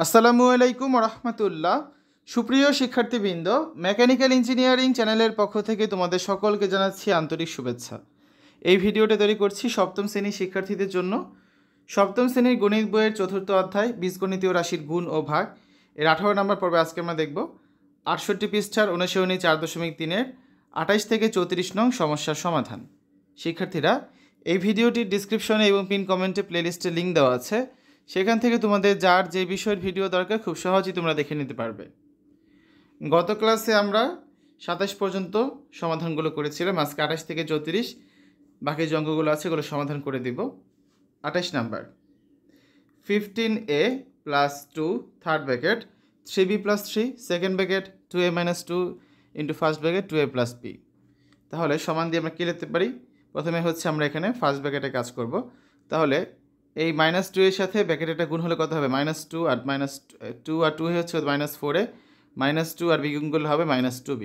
আসসালামু আলাইকুম রহমতুল্লাহ। সুপ্রিয় শিক্ষার্থীবৃন্দ, মেকানিক্যাল ইঞ্জিনিয়ারিং চ্যানেলের পক্ষ থেকে তোমাদের সকলকে জানাচ্ছি আন্তরিক শুভেচ্ছা। এই ভিডিওটা তৈরি করছি সপ্তম শ্রেণীর শিক্ষার্থীদের জন্য। সপ্তম শ্রেণীর গণিত বইয়ের চতুর্থ অধ্যায় বীজগণিতীয় রাশির গুণ ও ভাগ এর 18 নম্বর পর্বে আজকে আমরা দেখব 68 পৃষ্ঠার 4.3-এর 28 থেকে 34 নং সমস্যার সমাধান। শিক্ষার্থীরা, এই ভিডিওটির ডিসক্রিপশনে এবং পিন কমেন্টে প্লেলিস্টে লিঙ্ক দেওয়া আছে, সেখান থেকে তোমাদের যার যে বিষয়ের ভিডিও দরকার খুব সহজেই তোমরা দেখে নিতে পারবে। গত ক্লাসে আমরা 27 পর্যন্ত সমাধানগুলো করেছিলাম। আজকে 28 থেকে 34 বাকি যে অঙ্কগুলো আছে এগুলো সমাধান করে দিব। 28 number, 15a plus 2 third bracket 3b plus 3 second bracket 2a minus 2 into first bracket 2a plus b। তাহলে সমান দিয়ে আমরা কী লিখতে পারি? প্রথমে হচ্ছে আমরা এখানে ফার্স্ট ব্র্যাকেটে কাজ করব। তাহলে এই -2 এর সাথে ব্র্যাকেটটা গুণ হলে কত হবে? -2 আর -2 আর 2 হচ্ছে -4a, -2 আর b গুণ করলে হবে -2b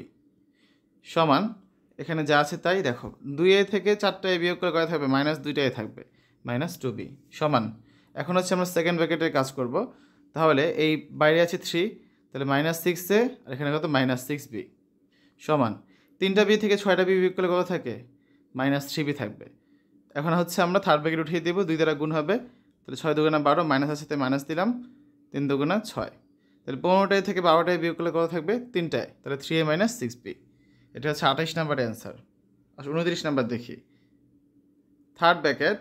সমান এখানে যা আছে তাই দেখো, 2a থেকে 4টা a বিয়োগ করে কত থাকবে? -2টাই থাকবে, -2b সমান। এখন হচ্ছে আমরা সেকেন্ড ব্র্যাকেটের কাজ করব। তাহলে এই বাইরে আছে 3, তাহলে -6a আর এখানে কত? -6b সমান 3টা b থেকে 6টা b বিয়োগ করলে কত থাকে? -3b থাকবে। এখন হচ্ছে আমরা থার্ড ব্র্যাকেট উঠিয়ে দেবো, 2 দ্বারা গুণ হবে, তাহলে 6 দুগুণা 12, মাইনাস আছে তাই মাইনাস দিলাম, 3 দুগুণা 6, তাহলে 15টায় থেকে 12টায় বিয়োগ করলে কত থাকবে? 3টায়, তাহলে 3a মাইনাস 6b। এটা হচ্ছে 28 নাম্বারের অ্যান্সার। 29 নাম্বার দেখি, third bracket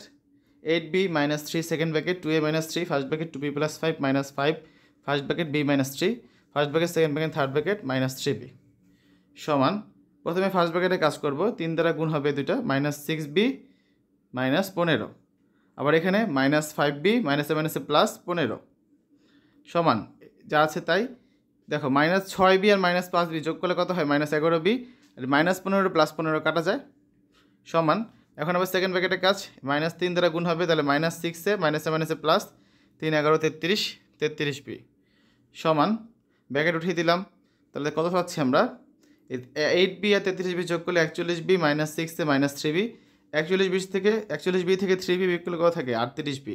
8b minus 3 second bracket 2a minus 3 first bracket 2b plus 5 minus 5 first bracket b minus 3 first bracket second bracket third bracket -3b সমান। প্রথমে ফার্স্ট ব্র্যাকেটে কাজ করব, 3 দ্বারা গুণ হবে 2টা, -6b -15, আবার এখানে -5b মাইনাসে মাইনাসে +15 সমান যা আছে তাই দেখো, -6b আর -5b যোগ করলে কত হয়? -11b, আর -15 +15 কাটা যায় সমান। এখন আবার সেকেন্ড ব্র্যাকেটের কাজ, -3 দ্বারা গুণ হবে, তাহলে -6a মাইনাসে মাইনাসে +3 11 33 33b সমান। ব্র্যাকেট উঠিয়ে দিলাম, তাহলে কত পাচ্ছি আমরা? 8b আর 33b যোগ করলে 41b -6a -3b, 41b থেকে 3b বিয়োগ করলে কত থাকে? 38b,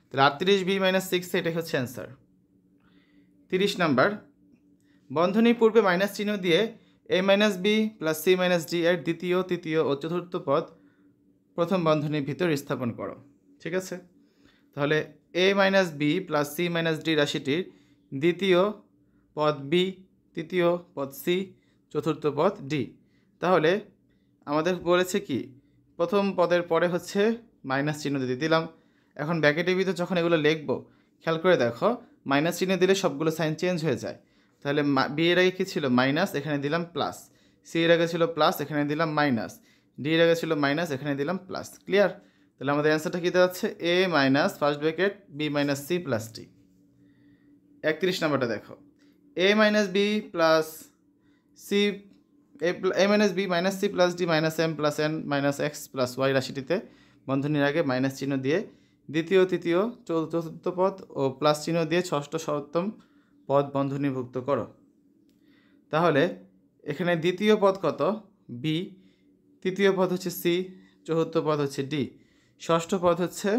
তাহলে 38b -6a এটাই হচ্ছে অ্যান্সার। 30 নাম্বার, বন্ধনীর পূর্বে মাইনাস চিহ্ন দিয়ে a minus b plus c minus d এর দ্বিতীয়, তৃতীয় ও চতুর্থ পদ প্রথম বন্ধনীর ভিতর স্থাপন করো। ঠিক আছে, তাহলে a minus b plus c minus d রাশিটির দ্বিতীয় পদ b, তৃতীয় পদ c, চতুর্থ পদ d। তাহলে আমাদের বলেছে কি, প্রথম পদের পরে হচ্ছে মাইনাস চিহ্ন দিয়ে দিলাম। এখন ব্র্যাকেটের ভিতর যখন এগুলো লিখব, খেয়াল করে দেখো, মাইনাস চিহ্ন দিলে সবগুলো সাইন চেঞ্জ হয়ে যায়। তাহলে বি এর আগে কী ছিল? মাইনাস, এখানে দিলাম প্লাস। সি এর আগে ছিল প্লাস, এখানে দিলাম মাইনাস। ডি এর আগে ছিল মাইনাস, এখানে দিলাম প্লাস। ক্লিয়ার? তাহলে আমাদের অ্যান্সারটা কী দাঁড়াচ্ছে? A minus first bracket B minus C plus D. 31 নাম্বারটা দেখো, A minus B plus C a minus B minus C plus D minus M plus N minus X plus Y রাশিটিতে বন্ধনীর আগে মাইনাস চিহ্ন দিয়ে দ্বিতীয়, তৃতীয়, চতুর্থ পদ ও প্লাস চিহ্ন দিয়ে ষষ্ঠ, সপ্তম পদ বন্ধনীভুক্ত করো। তাহলে এখানে দ্বিতীয় পদ কত? বি, তৃতীয় পদ হচ্ছে সি, চতুর্থ পদ হচ্ছে ডি, ষষ্ঠ পদ হচ্ছে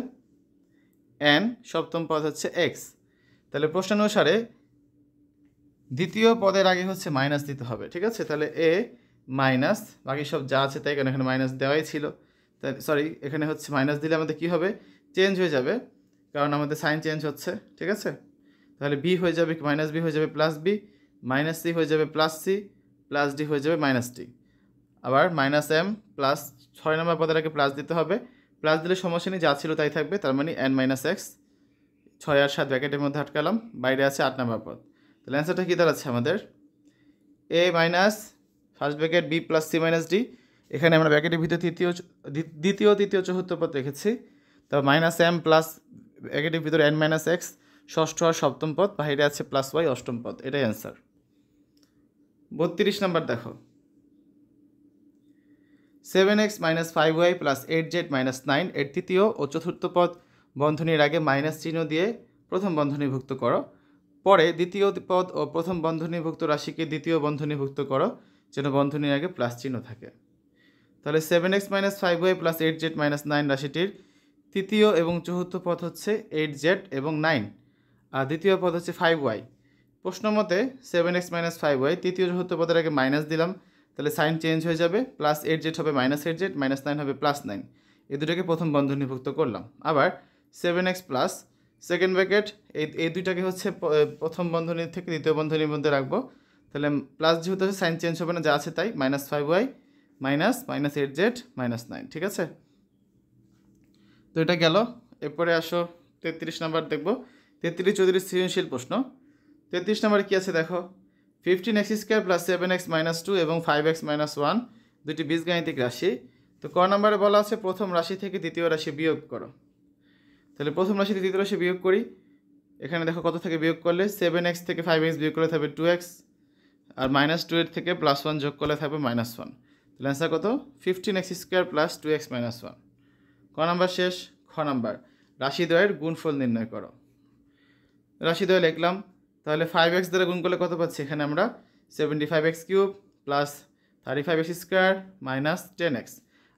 এন, সপ্তম পদ হচ্ছে এক্স। তাহলে প্রশ্নানুসারে দ্বিতীয় পদের আগে হচ্ছে মাইনাস দিতে হবে। ঠিক আছে, তাহলে এ মাইনাস, বাকি সব যা আছে তাই, কারণ এখানে মাইনাস দেওয়াই ছিল, তাই সরি, এখানে হচ্ছে মাইনাস দিলে আমাদের কী হবে? চেঞ্জ হয়ে যাবে, কারণ আমাদের সাইন চেঞ্জ হচ্ছে। ঠিক আছে, তাহলে বি হয়ে যাবে মাইনাস বি হয়ে যাবে প্লাস বি, মাইনাস সি হয়ে যাবে প্লাস সি, প্লাস ডি হয়ে যাবে মাইনাস ডি। আবার মাইনাস এম প্লাস 6 নম্বর পদের আগে প্লাস দিতে হবে, প্লাস দিলে সমস্যা নেই, যা ছিল তাই থাকবে, তার মানে এন মাইনাস এক্স, 6 আর 7 ব্র্যাকেটের মধ্যে আটকালাম, বাইরে আছে 8 নম্বর পদ। তাহলে অ্যান্সারটা কী দাঁড়াচ্ছে আমাদের? A minus first bracket B plus C minus D, এখানে আমরা ব্র্যাকেটের ভিতরে দ্বিতীয়, তৃতীয়, চতুর্থ পদ রেখেছি, তো মাইনাস এম প্লাস ব্র্যাকেটের ভিতরে এন মাইনাস এক্স ষষ্ঠ আর সপ্তম পদ, বাইরে আছে প্লাস ওয়াই অষ্টম পদ, এটাই অ্যান্সার। 32 নাম্বার দেখো, 7x minus 5y plus 8z minus 9 এর তৃতীয় ও চতুর্থ পদ বন্ধনীর আগে মাইনাস চিহ্ন দিয়ে প্রথম বন্ধনীভুক্ত করো। পরে দ্বিতীয় পদ ও প্রথম বন্ধনীভুক্ত রাশিকে দ্বিতীয় বন্ধনীভুক্ত করো, যেন বন্ধনীর আগে প্লাস চিহ্ন থাকে। তাহলে 7x minus 5y plus 8z minus 9 রাশিটির তৃতীয় এবং চতুর্থ পদ হচ্ছে 8z এবং 9, আর দ্বিতীয় পদ হচ্ছে 5y। প্রশ্ন মতে 7x - 5y, তৃতীয় চতুর্থ পদের আগে মাইনাস দিলাম, তাহলে সাইন চেঞ্জ হয়ে যাবে, প্লাস 8z হবে -8z, -9 হবে +9। এই দুটোকে প্রথম বন্ধনীভুক্ত করলাম। আবার 7x প্লাস সেকেন্ড ব্র্যাকেট, এই দুইটাকে হচ্ছে প্রথম বন্ধনী থেকে দ্বিতীয় বন্ধনীর মধ্যে রাখবো, তাহলে প্লাস যেহেতু হচ্ছে সাইন চেঞ্জ হবে না, যা আছে তাই, -5y -8z -9। ঠিক আছে, তো এটা গেল। এরপরে আসো 33 নাম্বার দেখব। 33 34 সৃজনশীল প্রশ্ন। 33 নাম্বারে কী আছে দেখো, 15x² + 7x - 2 এবং 5x - 1 দুটি বীজগাণিতিক রাশি। তো ক নাম্বারে বলা আছে প্রথম রাশি থেকে দ্বিতীয় রাশি বিয়োগ করো। তাহলে প্রথম রাশি থেকে দ্বিতীয় রাশি বিয়োগ করি। এখানে দেখো কত থেকে বিয়োগ করলে 7x থেকে 5x বিয়োগ করলে থাকবে 2x, আর -2 এর থেকে +1 যোগ করলে থাকবে -1। তাহলে অ্যান্সার কত, 15x² + 2x - 1। ক নাম্বার শেষ। খ নাম্বার, রাশিদ্বয়ের গুণফল নির্ণয় করো। রাশিদ্বয় লিখলাম, তাহলে 5x দ্বারা গুণ করলে কত পাচ্ছি, এখানে আমরা 75x³ + 35x² - 10x।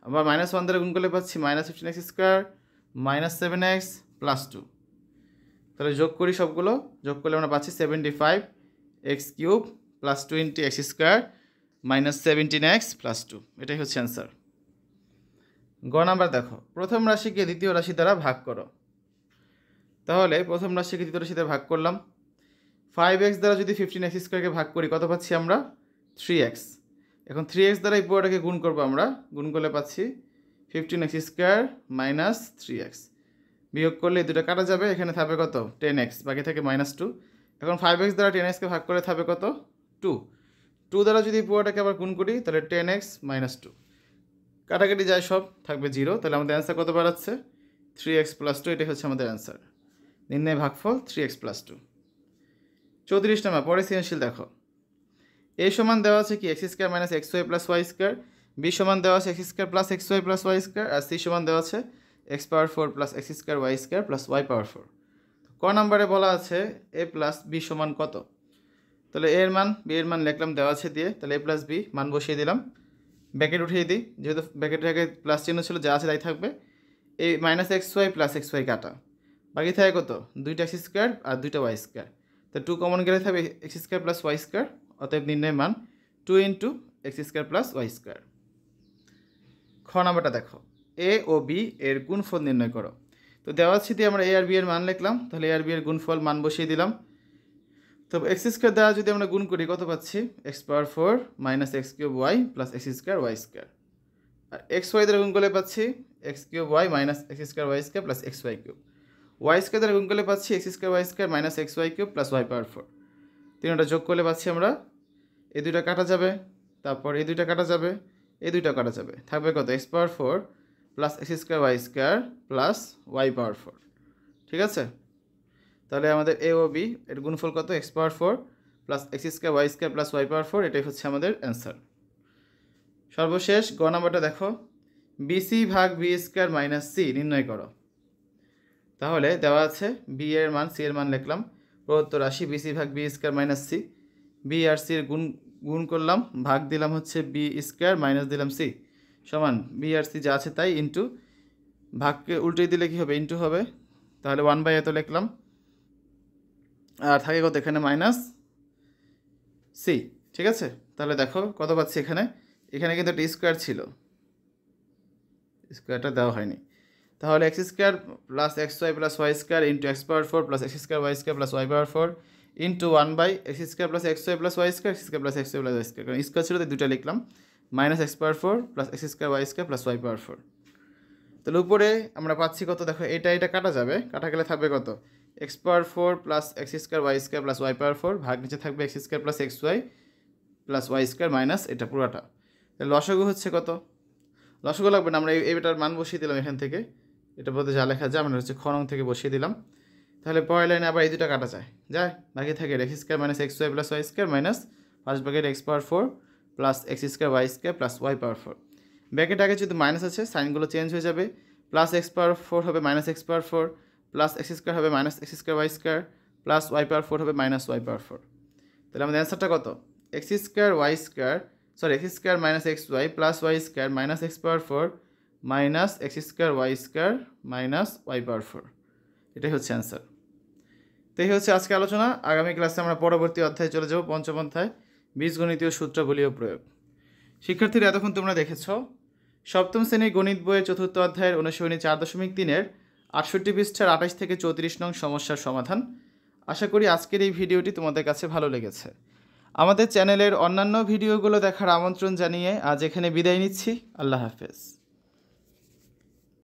আবার -1 দ্বারা গুণ করলে পাচ্ছি -15x² - 7x + 2। তাহলে যোগ করি সবগুলো, যোগ করলে আমরা পাচ্ছি 75x³ + 20x² - 17x + 2। এটাই হচ্ছে অ্যান্সার। গ নাম্বার দেখো, প্রথম রাশিকে দ্বিতীয় রাশি দ্বারা ভাগ করো। তাহলে প্রথম রাশিকে দ্বিতীয় রাশি দ্বারা ভাগ করলাম। 5x দ্বারা যদি 15x² ভাগ করি কত পাচ্ছি আমরা, 3x। এখন 3x দ্বারা এই পুরোটাকে গুণ করবো আমরা, গুণ করলে পাচ্ছি 15x² - 3x। বিয়োগ করলে এই দুটো কাটা যাবে, এখানে থাকবে কত, 10x, বাকি থাকে -2। এখন 5x দ্বারা 10xকে ভাগ করলে থাকবে কত, 2। 2 দ্বারা যদি পুরোটাকে আবার গুণ করি তাহলে 10x - 2, কাটাকাটি যায় সব, থাকবে 0। তাহলে আমাদের অ্যান্সার কত বাড়াচ্ছে, 3x + 2। এটাই হচ্ছে আমাদের অ্যান্সার। নির্ণয় ভাগফল 3x + 2। 34 নাম্বার, পরে সৃজনশীল দেখো। a সমান দেওয়া আছে কি, x² - xy + y², b সমান দেওয়া আছে x² + xy + y², আর c সমান দেওয়া আছে x⁴ + x² y² + y⁴। ক নাম্বারে বলা আছে a + b সমান কত। তাহলে a এর মান, b এর মান লিখলাম দেওয়া আছে দিয়ে, তাহলে a + b মান বসিয়ে দিলাম, ব্র্যাকেট উঠিয়ে দিই, যেহেতু ব্র্যাকেটের আগে প্লাস চিহ্ন ছিল, যা আছে তাই থাকবে। এই -xy + xy কাটা, বাকি থাকে কত, 2টা x² আর 2টা y²। তো 2 কমন গেলে থাকবে x² + y², অতএব নির্ণয় মান 2 × x² + y²। খ নাম্বারটা দেখো, a ও b এর গুণফল নির্ণয় করো। তো দেওয়া আছে দিয়ে আমরা a আর b এর মান লিখলাম, তাহলে a আর b এর গুণফল মান বসিয়ে দিলাম। তো x² দ্বারা যদি আমরা গুণ করি কত পাচ্ছি, x⁴ - x³ y + x² y²। আর xy দ্বারা গুণ করলে পাচ্ছি x³ y - x² y² + xy³। y² দ্বারা গুণ করলে পাচ্ছি x² y² - xy³ + y⁴। তিনটা যোগ করলে পাচ্ছি আমরা, এই দুইটা কাটা যাবে, তারপর এই দুইটা কাটা যাবে, এই দুইটা কাটা যাবে, থাকবে কত, x⁴ + x² y² + y⁴। ঠিক আছে, তাহলে আমাদের a ও b এর গুণফল কত, x⁴ + x² y² + y⁴। এটাই হচ্ছে আমাদের অ্যান্সার। সর্বশেষ গ নাম্বারটা দেখো, bc ভাগ b² - c নির্ণয় করো। তাহলে দেওয়া আছে b এর মান, c এর মান লিখলাম, প্রদত্ত রাশি bc ভাগ b² - c, b আর c এর গুণ করলাম, ভাগ দিলাম হচ্ছে b² মাইনাস দিলাম c, সমান b আর c যা আছে তাই, ইন্টু, ভাগকে উল্টে দিলে কী হবে, ইন্টু হবে, তাহলে 1/, এত লিখলাম, আর থাকে কত এখানে -c। ঠিক আছে, তাহলে দেখো কত পাচ্ছি এখানে, এখানে কিন্তু একটা স্কোয়ার ছিল, স্কোয়ারটা দেওয়া হয়নি। তাহলে x² + xy + y² × x⁴ + x² y² + y⁴ into 1/, x² + xy + y², x² + xy + y², কারণ স্কোয়ার ছিল তো দুটো লিখলাম, -x⁴ + x² y² + y⁴। তাহলে উপরে আমরা পাচ্ছি কত দেখো, এটা কাটা যাবে, কাটা গেলে থাকবে কত, x⁴ + x² y² + y⁴, ভাগ নিচে থাকবে x² + xy + y² মাইনাস এটা পুরোটা। তাহলে লসাগু হচ্ছে কত, লসাগু লাগবে না, আমরা এইটার মান বসিয়ে দিলাম এখান থেকে, এটা বলতে যা লেখা যায় আমরা হচ্ছে খ নং থেকে বসিয়ে দিলাম। তাহলে পরের লাইনে আবার এই দুটো কাটা যায়, বাকি থাকে x² - xy + y² minus first bracket x⁴ + x² y² + y⁴। Bracket আগে যদি মাইনাস আছে, সাইনগুলো চেঞ্জ হয়ে যাবে, +x⁴ হবে -x⁴, প্লাস x² হবে -x² y² প্লাস y⁴ হবে -y⁴। তাহলে আমাদের অ্যান্সারটা কত, x² - xy + y² -x² y² - y⁴। এটাই হচ্ছে অ্যান্সার। তো এই হচ্ছে আজকে আলোচনা। আগামী ক্লাসে আমরা পরবর্তী অধ্যায়ে চলে যাব, পঞ্চম অধ্যায়, বীজগণিতীয় সূত্রাবলী ও প্রয়োগ। শিক্ষার্থীরা, এতক্ষণ তোমরা দেখেছ সপ্তম শ্রেণীর গণিত বইয়ের চতুর্থ অধ্যায়ের অনুশীলনী 4.3-এর 68 পৃষ্ঠার 28 থেকে 34 নং সমস্যার সমাধান। আশা করি আজকের এই ভিডিওটি তোমাদের কাছে ভালো লেগেছে। আমাদের চ্যানেলের অন্যান্য ভিডিওগুলো দেখার আমন্ত্রণ জানিয়ে আজ এখানে বিদায় নিচ্ছি। আল্লাহ হাফেজ।